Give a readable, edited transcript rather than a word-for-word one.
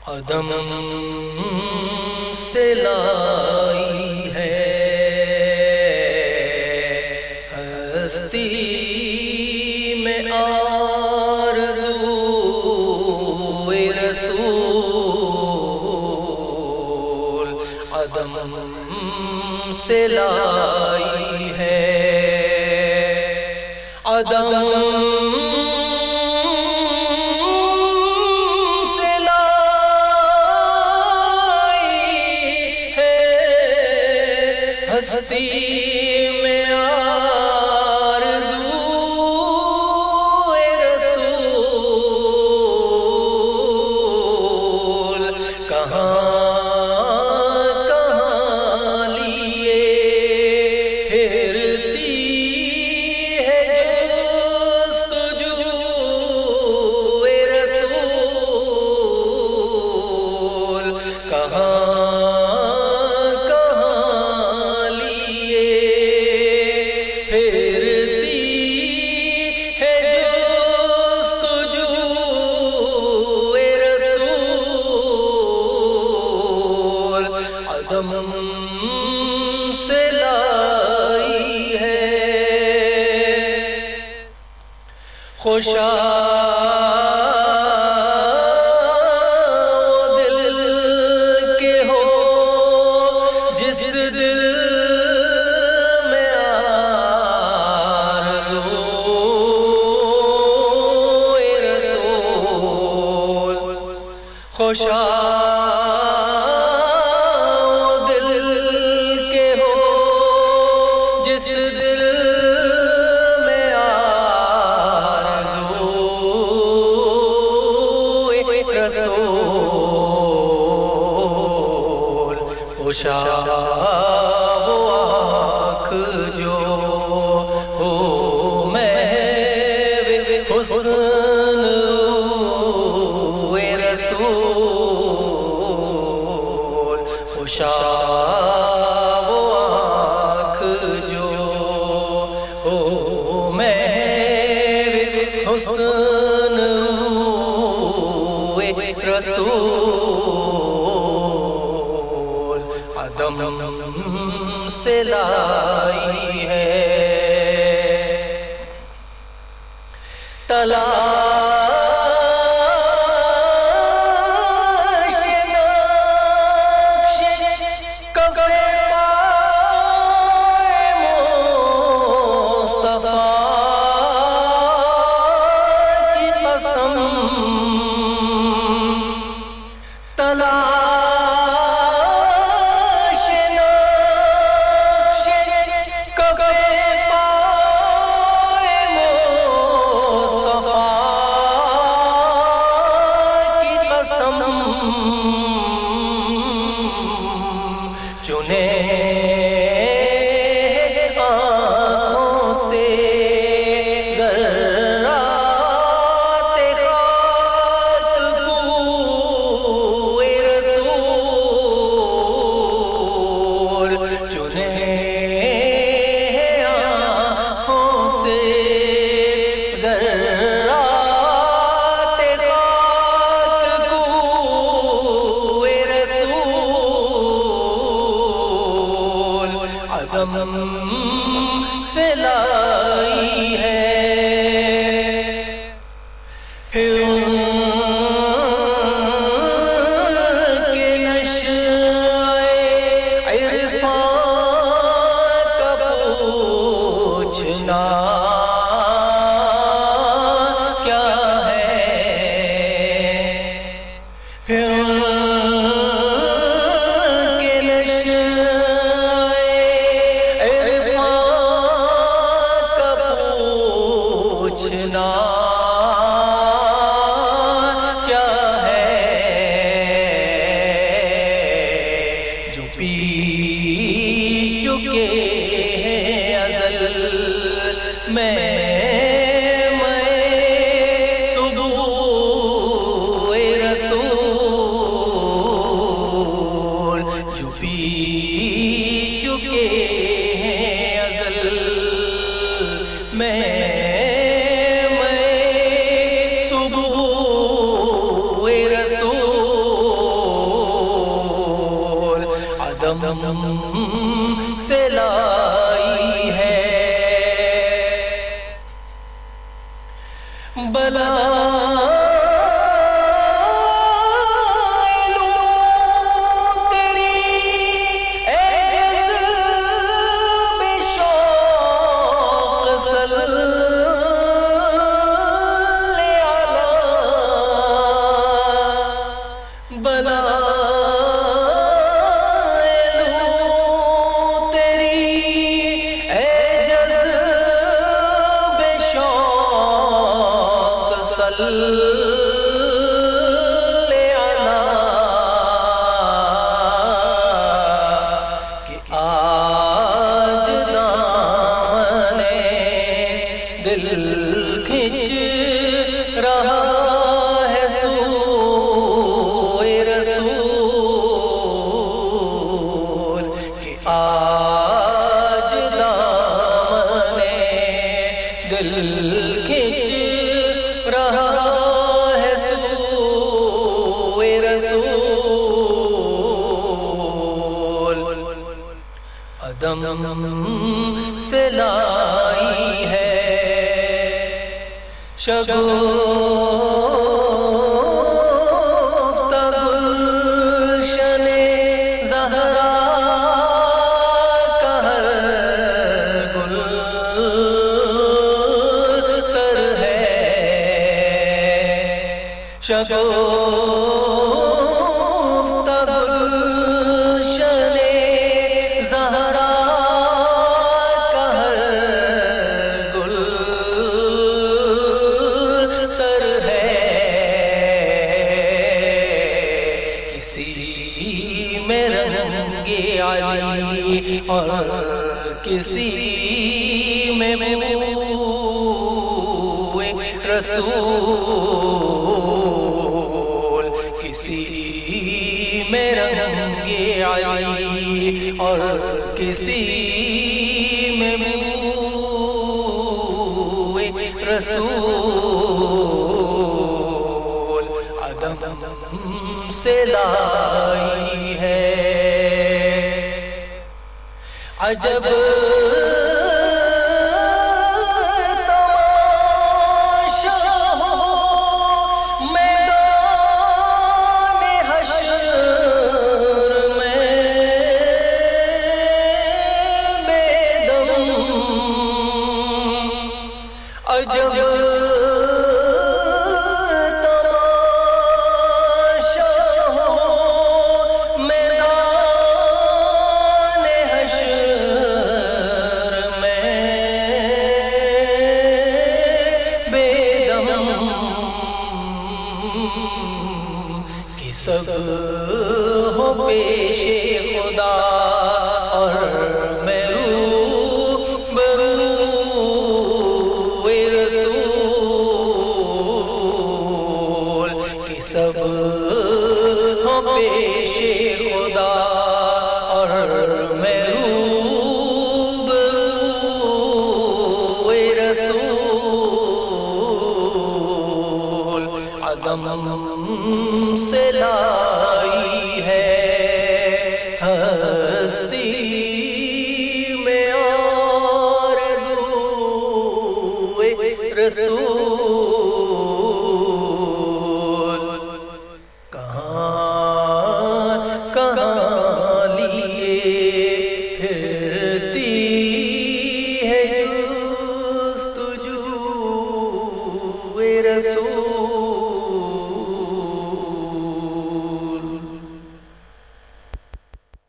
عدم سے لائی ہے ہستی میں آرزو رسول، عدم سے لائی ہے عدم ہستی میں آرزو رسول، کہاں لیے پھرتی ہے جستجو رسول، کہاں عدم سے لائی ہے خوشا دل کے ہو جس دل میں آرزو رسول، خوشا جس دل میں آرزو رسول، خوشا وہ آنکھ جو ہو محو حسن روئے رسول، خوشا حسن روئے رسول، عدم سے لائی ہے تلاش نقش کف پائے مصطفیٰ تلاش نقش کف پائے مصطفیٰ کی قسم، چنے آنکھوں سے عدم سے لائی ہے ان کے نشأہ عرفان کا پوچھنا کیا ہے، پوچھنا کیا ہے جو پی چکے ہیں ازل میں صبح رسول، جو پی چکے ہیں ازل میں صبح رسول، عدم سے لائی ہے بلا کہ آج دامن دل کھنچ رہا ہے سوئے رسول کہ آج دامن دل کھنچ رہا ہے سوئے رسول عدم سے لائی ہے شگفتہ گلشن زہرا کا ہر گل تر ہے شگفتہ گلشن زہرا کا ہر گل تر ہے کسی میں رنگ علی اور کسی میں بوئے رسول کسی میں رنگ علی اور کسی میں بوئے رسول عدم سے لائی ہے عجب سب ہو پیش خدا اور میں روبرو رسول کہ سب ہو پیش خدا اور میں روبرو رسول عدم سے لائی ہے ہستی میں آرزوئے رسول کہاں کہاں لیے پھرتی ہے جستجوئے رسول